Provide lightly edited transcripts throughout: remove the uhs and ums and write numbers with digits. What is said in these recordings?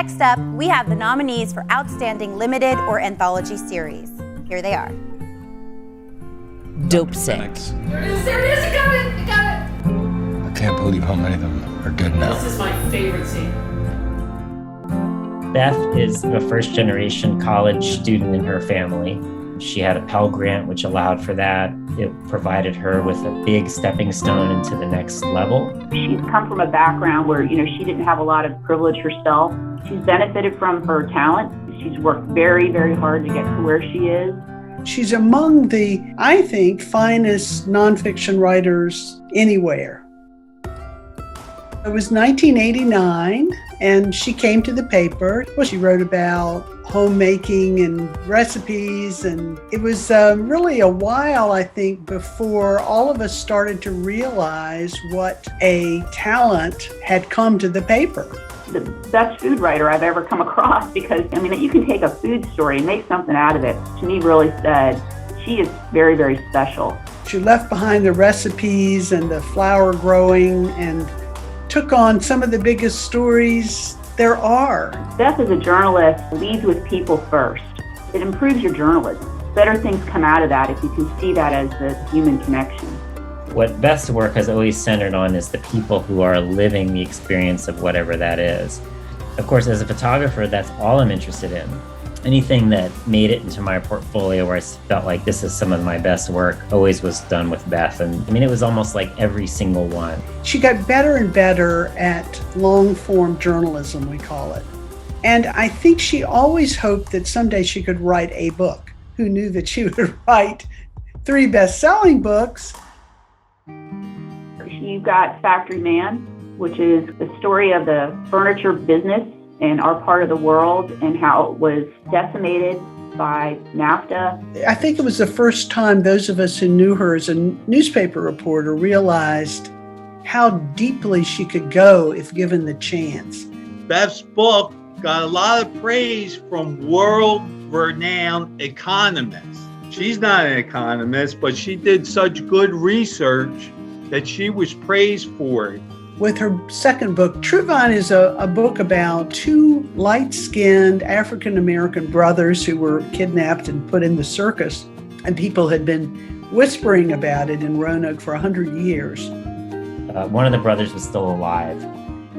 Next up, we have the nominees for Outstanding Limited or Anthology Series. Here they are. Dopesick. There it is, I got it! I can't believe how many of them are dead now. This is my favorite scene. Beth is a first-generation college student in her family. She had a Pell Grant, which allowed for that. It provided her with a big stepping stone into the next level. She's come from a background where, she didn't have a lot of privilege herself. She's benefited from her talent. She's worked very, very hard to get to where she is. She's among the, I think, finest nonfiction writers anywhere. It was 1989, and she came to the paper. Well, she wrote about homemaking and recipes, and it was really a while, I think, before all of us started to realize what a talent had come to the paper. The best food writer I've ever come across, because, you can take a food story and make something out of it. To me, really said, she is very, very special. She left behind the recipes and the flower growing and took on some of the biggest stories there are. Beth, as a journalist, leads with people first. It improves your journalism. Better things come out of that if you can see that as the human connection. What Beth's work has always centered on is the people who are living the experience of whatever that is. Of course, as a photographer, that's all I'm interested in. Anything that made it into my portfolio where I felt like this is some of my best work always was done with Beth. And it was almost like every single one. She got better and better at long-form journalism, we call it. And I think she always hoped that someday she could write a book. Who knew that she would write 3 best-selling books? You've got Factory Man, which is the story of the furniture business in our part of the world and how it was decimated by NAFTA. I think it was the first time those of us who knew her as a newspaper reporter realized how deeply she could go if given the chance. Beth's book got a lot of praise from world-renowned economists. She's not an economist, but she did such good research that she was praised for it. With her second book, Truvine is a book about 2 light-skinned African-American brothers who were kidnapped and put in the circus, and people had been whispering about it in Roanoke for 100 years. One of the brothers was still alive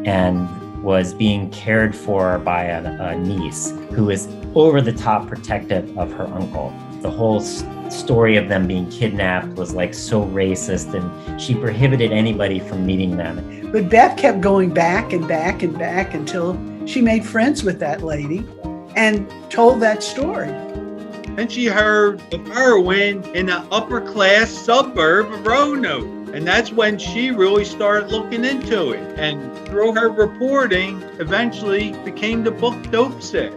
and was being cared for by a niece who was over-the-top protective of her uncle. The whole story of them being kidnapped was like so racist, and she prohibited anybody from meeting them. But Beth kept going back and back and back until she made friends with that lady and told that story. And she heard of heroin in the upper-class suburb of Roanoke. And that's when she really started looking into it. And through her reporting, eventually became the book Dopesick.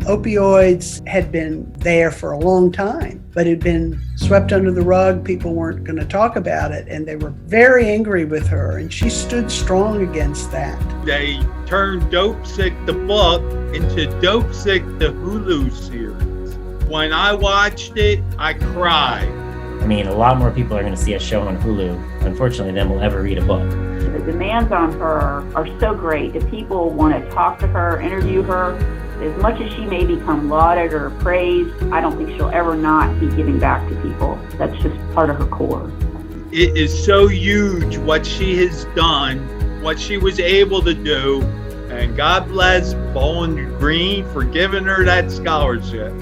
Opioids had been there for a long time, but had been swept under the rug. People weren't going to talk about it, and they were very angry with her, and she stood strong against that. They turned Dopesick the book into Dopesick the Hulu series. When I watched it, I cried. A lot more people are going to see a show on Hulu, unfortunately, than will ever read a book. The demands on her are so great that people want to talk to her, interview her. As much as she may become lauded or praised, I don't think she'll ever not be giving back to people. That's just part of her core. It is so huge what she has done, what she was able to do, and God bless Bowling Green for giving her that scholarship.